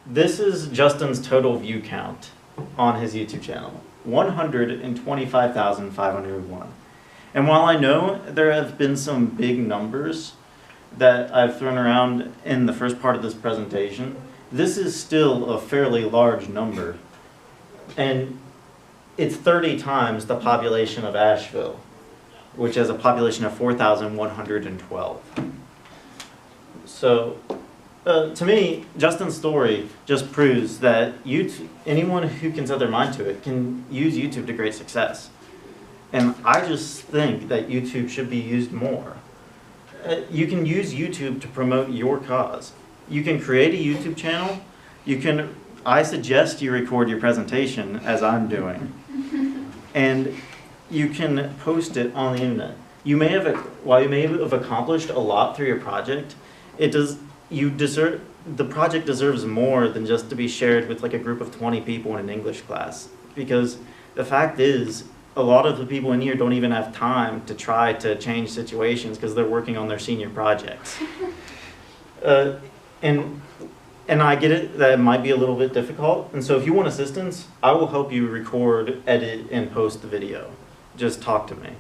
This is Justin's total view count on his YouTube channel, 125,501. And while I know there have been some big numbers that I've thrown around in the first part of this presentation, this is still a fairly large number. And it's 30 times the population of Asheville, which has a population of 4,112. So to me, Justin's story just proves that YouTube, anyone who can set their mind to it can use YouTube to great success. And I just think that YouTube should be used more. You can use YouTube to promote your cause. You can create a YouTube channel. I suggest you record your presentation as I'm doing. And you can post it on the internet. While you may have accomplished a lot through your project, the project deserves more than just to be shared with like a group of 20 people in an English class. Because the fact is, a lot of the people in here don't even have time to try to change situations because they're working on their senior projects. And I get it that it might be a little bit difficult. And so if you want assistance, I will help you record, edit, and post the video. Just talk to me.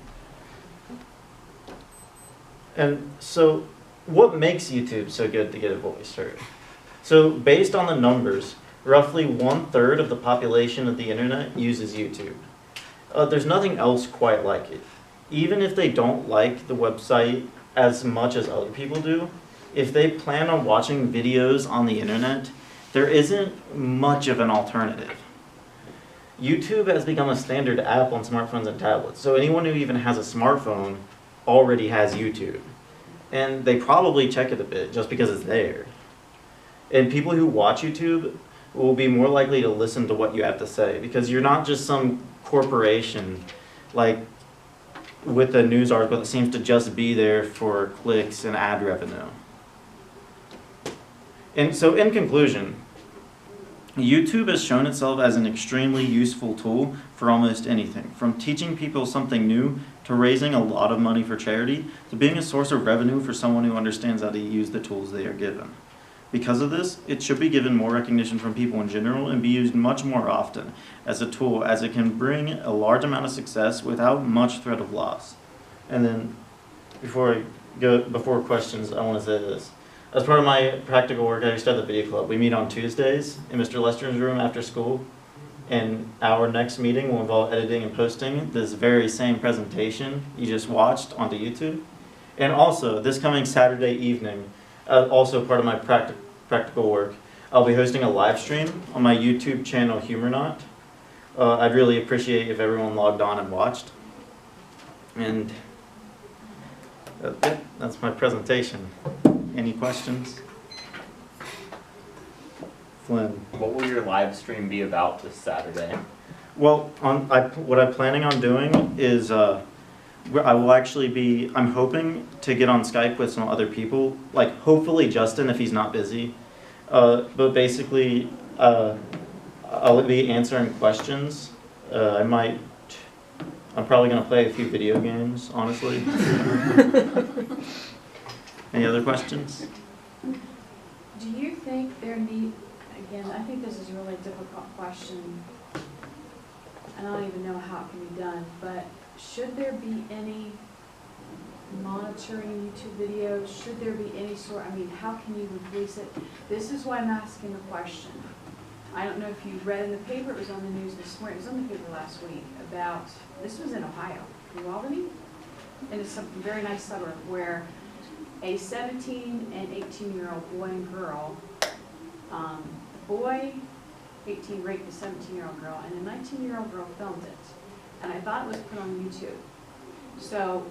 And so what makes YouTube so good to get a voice heard? So based on the numbers, roughly 1/3 of the population of the internet uses YouTube. There's nothing else quite like it. Even if they don't like the website as much as other people do, if they plan on watching videos on the internet, there isn't much of an alternative. YouTube has become a standard app on smartphones and tablets, so anyone who even has a smartphone already has YouTube. And they probably check it a bit just because it's there. And people who watch YouTube will be more likely to listen to what you have to say because you're not just some corporation like with a news article that seems to just be there for clicks and ad revenue. And so in conclusion, YouTube has shown itself as an extremely useful tool for almost anything, from teaching people something new to raising a lot of money for charity to being a source of revenue for someone who understands how to use the tools they are given. Because of this, it should be given more recognition from people in general and be used much more often as a tool, as it can bring a large amount of success without much threat of loss. And then before questions, I want to say this. As part of my practical work, I used to have the video club. We meet on Tuesdays in Mr. Lester's room after school. And our next meeting will involve editing and posting this very same presentation you just watched onto YouTube. And also, this coming Saturday evening, also part of my practical work, I'll be hosting a live stream on my YouTube channel, Humornaut. I'd really appreciate if everyone logged on and watched. And that's my presentation. Any questions? Flynn. What will your live stream be about this Saturday? Well, what I'm planning on doing is I will actually be, I'm hoping to get on Skype with some other people, like hopefully Justin if he's not busy. But basically, I'll be answering questions. I'm probably going to play a few video games, honestly. Any other questions? Do you think again, I think this is a really difficult question, and I don't even know how it can be done, but should there be any monitoring YouTube videos? Should there be any sort, how can you police it? This is why I'm asking the question. I don't know if you read in the paper, it was on the news this morning, it was on the paper last week, about, this was in Ohio, New Albany, and it's some very nice suburb where a 17 and 18-year-old boy and girl, the boy, 18, raped a 17-year-old girl, and a 19-year-old girl filmed it. And I thought it was put on YouTube. So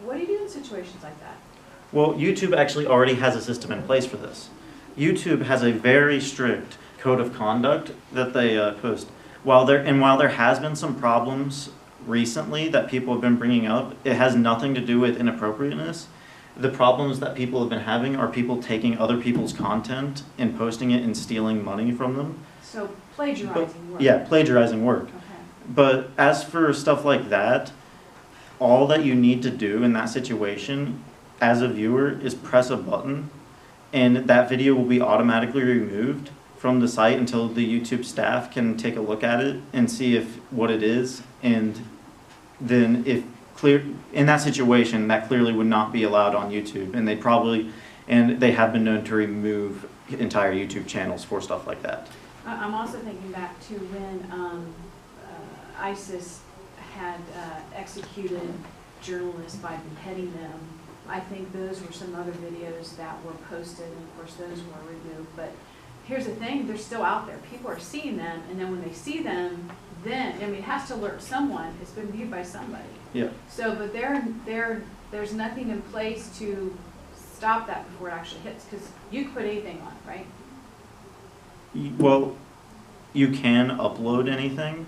what do you do in situations like that? Well, YouTube actually already has a system in place for this. YouTube has a very strict code of conduct that they post. While there has been some problems recently that people have been bringing up, it has nothing to do with inappropriateness. The problems that people have been having are people taking other people's content and posting it and stealing money from them. So plagiarizing work. Yeah, plagiarizing work. Okay. But as for stuff like that, all that you need to do in that situation as a viewer is press a button and that video will be automatically removed from the site until the YouTube staff can take a look at it and see if what it is, and then if clear in that situation, that clearly would not be allowed on YouTube, and they have been known to remove entire YouTube channels for stuff like that. I'm also thinking back to when ISIS had executed journalists by beheading them. I think those were some other videos that were posted, and of course those were removed. But here's the thing, they're still out there. People are seeing them, and then when they see them, then, I mean, it has to alert someone. It's been viewed by somebody. Yeah. So, but there's nothing in place to stop that before it actually hits, because you could put anything on, right? Well, you can upload anything,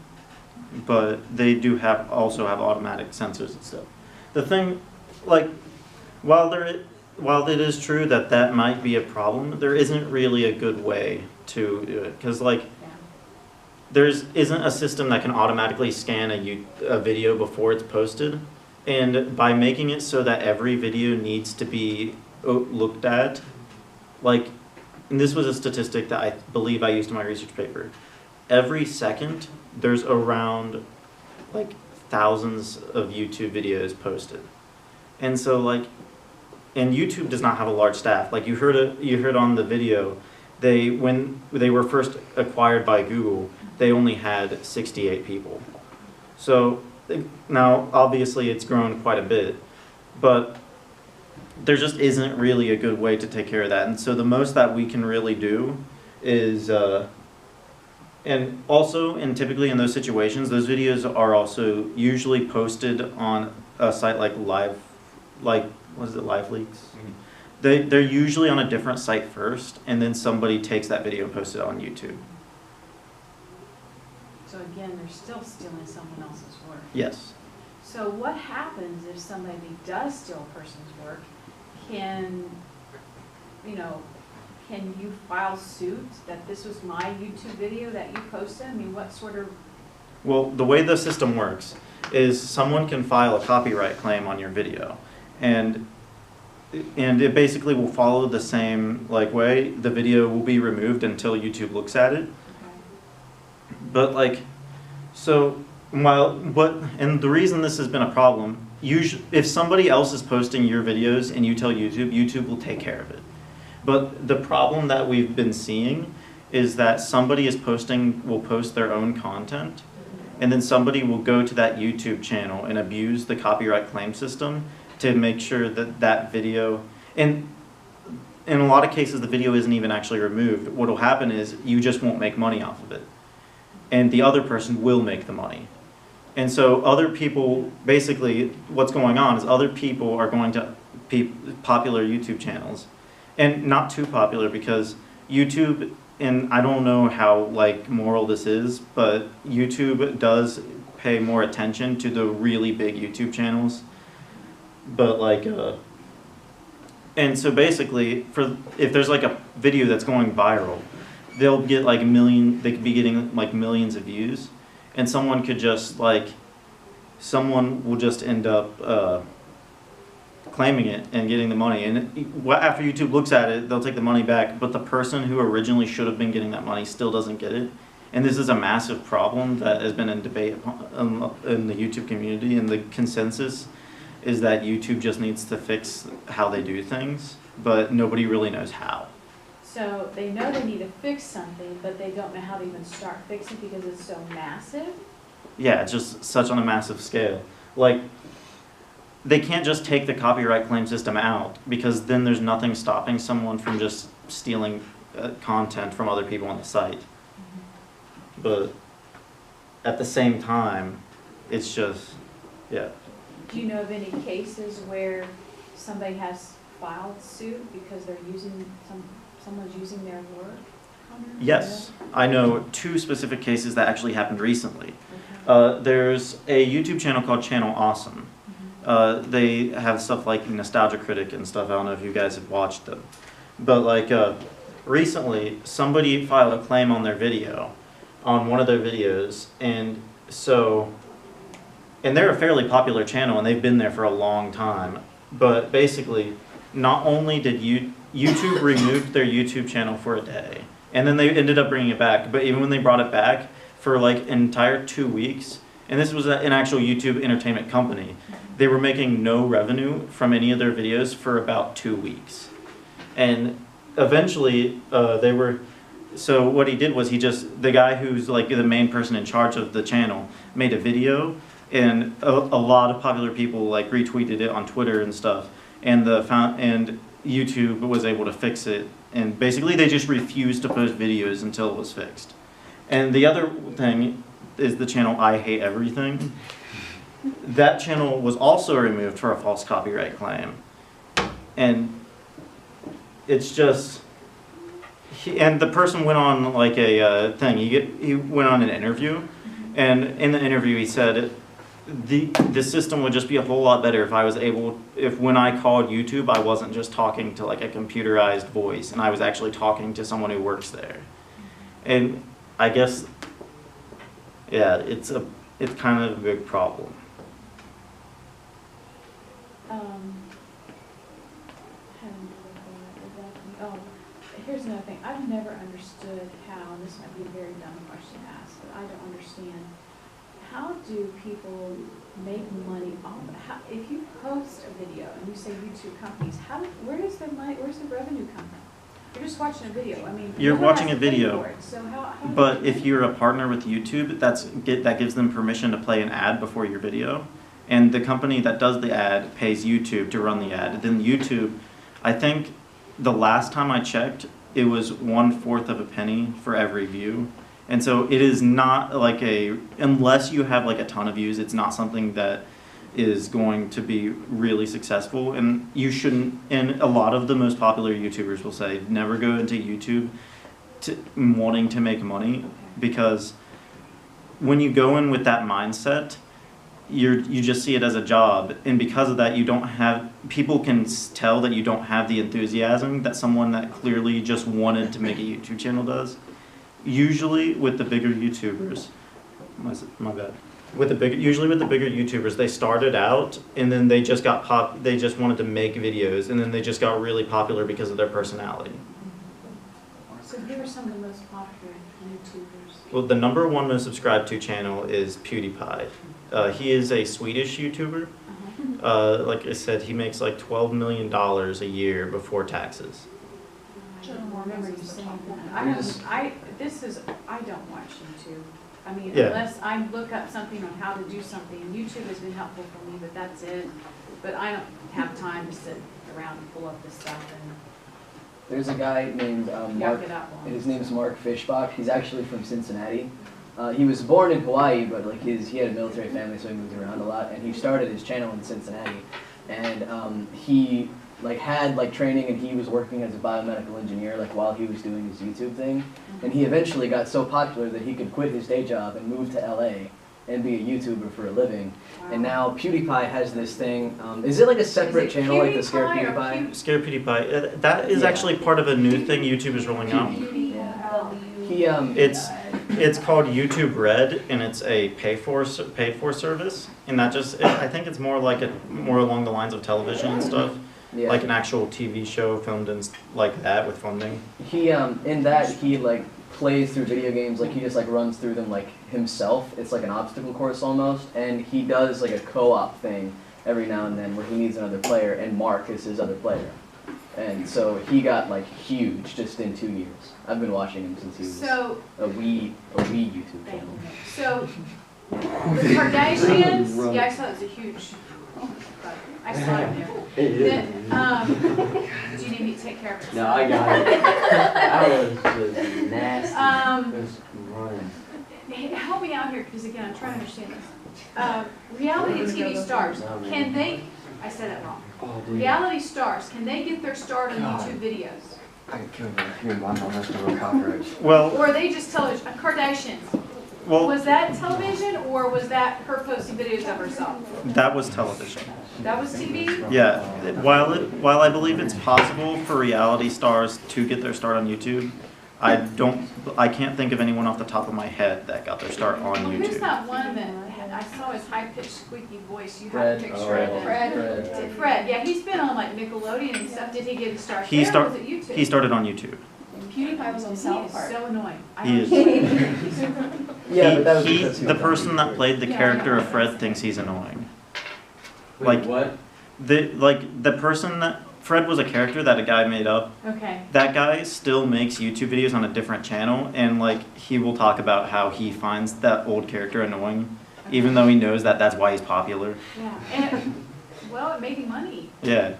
but they do also have automatic censors and stuff. The thing, like, while it is true that that might be a problem, there isn't really a good way to do it, because like there isn't a system that can automatically scan a video before it's posted, and by making it so that every video needs to be looked at, like, and this was a statistic that I believe I used in my research paper. Every second, there's around like thousands of YouTube videos posted, and so like, and YouTube does not have a large staff. Like you heard on the video, when they were first acquired by Google, they only had 68 people. So now obviously it's grown quite a bit, but there just isn't really a good way to take care of that. And so the most that we can really do is, and also, and typically in those situations, those videos are also usually posted on a site like what is it, Live Leaks? Mm-hmm. They're usually on a different site first, and then somebody takes that video and posts it on YouTube. So again, they're still stealing someone else's work. Yes. So what happens if somebody does steal a person's work? Can you file suit that this was my YouTube video that you posted? I mean, what sort of... Well, the way the system works is someone can file a copyright claim on your video, and it basically will follow the same way. The video will be removed until YouTube looks at it. Okay. But like, so and the reason this has been a problem, if somebody else is posting your videos and you tell YouTube, YouTube will take care of it. But the problem that we've been seeing is that somebody will post their own content, and then somebody will go to that YouTube channel and abuse the copyright claim system to make sure that that video, and in a lot of cases the video isn't even actually removed. What will happen is you just won't make money off of it, and the other person will make the money. And so other people, basically what's going on is other people are going to popular YouTube channels, and not too popular, because YouTube, and I don't know how moral this is, but YouTube does pay more attention to the really big YouTube channels. But and so basically, if there's a video that's going viral, they'll get they could be getting millions of views, and someone could just someone will just end up claiming it and getting the money, and after YouTube looks at it, they'll take the money back, but the person who originally should have been getting that money still doesn't get it. And this is a massive problem that has been in debate in the YouTube community, and the consensus is that YouTube just needs to fix how they do things, but nobody really knows how. So they know they need to fix something, but they don't know how to even start fixing because it's so massive? Yeah, it's just such on a massive scale. They can't just take the copyright claim system out, because then there's nothing stopping someone from just stealing content from other people on the site. Mm-hmm. But at the same time, it's just, yeah. Do you know of any cases where somebody has filed suit because they're someone's using their work? Yes, I know 2 specific cases that actually happened recently. Okay. There's a YouTube channel called Channel Awesome. They have stuff like Nostalgia Critic and stuff. I don't know if you guys have watched them. But recently, somebody filed a claim on their video, on one of their videos, and they're a fairly popular channel, and they've been there for a long time. But basically, not only did YouTube remove their YouTube channel for a day, And then they ended up bringing it back. But even when they brought it back for like an entire 2 weeks, and this was an actual YouTube entertainment company, they were making no revenue from any of their videos for about 2 weeks. And eventually so what he did was the guy who's like the main person in charge of the channel made a video, and a lot of popular people like retweeted it on Twitter and stuff, and YouTube was able to fix it, and basically they just refused to post videos until it was fixed. And the other thing is the channel I Hate Everything. That channel was also removed for a false copyright claim. And it's just, and the person went on like a thing, he went on an interview, and in the interview he said, the system would just be a whole lot better if when I called YouTube, I wasn't just talking to like a computerized voice, and I was actually talking to someone who works there. And I guess, yeah, it's kind of a big problem. Here's another thing. I've never understood how, and this might be a very dumb question to ask, but I don't understand. How do people make money off of it? If you post a video and you say YouTube companies, where's the revenue come from? You're just watching a video. I mean, you're watching a video, it, so how but if you're a partner with YouTube, that gives them permission to play an ad before your video, and the company that does the ad pays YouTube to run the ad. Then YouTube, I think the last time I checked, it was 1/4 of a penny for every view. And so it is not like unless you have like a ton of views, it's not something that is going to be really successful. And you shouldn't, and a lot of the most popular YouTubers will say, never go into YouTube wanting to make money, because when you go in with that mindset, you just see it as a job, and because of that, people can tell that you don't have the enthusiasm that someone that clearly just wanted to make a YouTube channel does. Usually with the bigger YouTubers, my bad. Usually with the bigger YouTubers, they started out and then they just they just wanted to make videos, and then they just got really popular because of their personality. So who are some of the most popular YouTubers? Well, the #1 most subscribed to channel is PewDiePie. He is a Swedish YouTuber. Like I said, he makes like $12 million a year before taxes. I don't remember you saying that. I don't watch YouTube. I mean, Yeah. unless I look up something on how to do something, and YouTube has been helpful for me, but that's it. But I don't have time to sit around and pull up this stuff and There's a guy named Mark. yuck it up on. His name's Mark Fishbach. He's actually from Cincinnati. He was born in Hawaii, but like he had a military family, so he moved around a lot. And he started his channel in Cincinnati, and he had training, and he was working as a biomedical engineer while he was doing his YouTube thing. And he eventually got so popular that he could quit his day job and move to LA and be a YouTuber for a living. Wow. And now PewDiePie has this thing. Is it like a separate channel, like the Scare PewDiePie? Scare PewDiePie. That is actually part of a new thing YouTube is rolling out. It's called YouTube Red, and it's a paid for service, and I think it's more along the lines of television and stuff. Yeah. Like an actual TV show filmed in like that with funding. He in that he plays through video games, he just runs through them himself. It's like an obstacle course almost, and he does a co-op thing every now and then where he needs another player, and Mark is his other player. And so he got huge just in 2 years. I've been watching him since he was a wee YouTube channel. So the Kardashians, yeah, I saw it was a huge. I saw it there. Then, do you need me to take care of it? No, I got it. That was just nasty. Just running. Help me out here, because again, I'm trying to understand this. Reality TV stars, can they? I said that wrong. Oh, dude. Reality stars, can they get their start on YouTube videos? I can kill you. I'm not listening to a cockroach. Well, Or are they just television? Kardashians. Was that television, or was that her posting videos of herself? that was television. That was TV? Yeah. While I believe it's possible for reality stars to get their start on YouTube, I can't think of anyone off the top of my head that got their start on Well, who's YouTube. that one that I saw his high-pitched squeaky voice? You Fred. have a picture of him. Fred. Fred, yeah, he's been on Nickelodeon and stuff. Did he get his start He there, or was it YouTube? He started on YouTube. PewDiePie was on He South is Park. so annoying. I He don't is. Yeah, but that was he, because he the was on person that YouTube. played the Yeah, character I of know. Fred thinks he's annoying. Wait, Like- what? The person that Fred was a character that a guy made up. Okay. That guy still makes YouTube videos on a different channel, and like he will talk about how he finds that old character annoying, even though he knows that that's why he's popular. Yeah, and, well, it made him money. Yeah,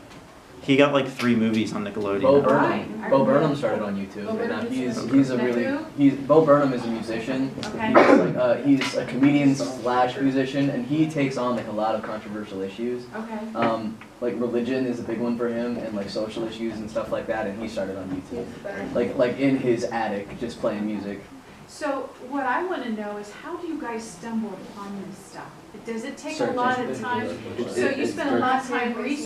he got like 3 movies on Nickelodeon. Bo Right. Burnham. Bo Burnham started on YouTube, Bo and Burnham he's is- he's a Is that really who? Bo Burnham is a musician. Okay. He's a comedian / musician, and he takes on like a lot of controversial issues. Okay. Like religion is a big one for him, and like social issues and stuff like that. And he started on YouTube, like in his attic, just playing music. So what I want to know is how do you guys stumble upon this stuff? Does it take a Search lot engine. of time? It's- So you it's spend a lot of time researching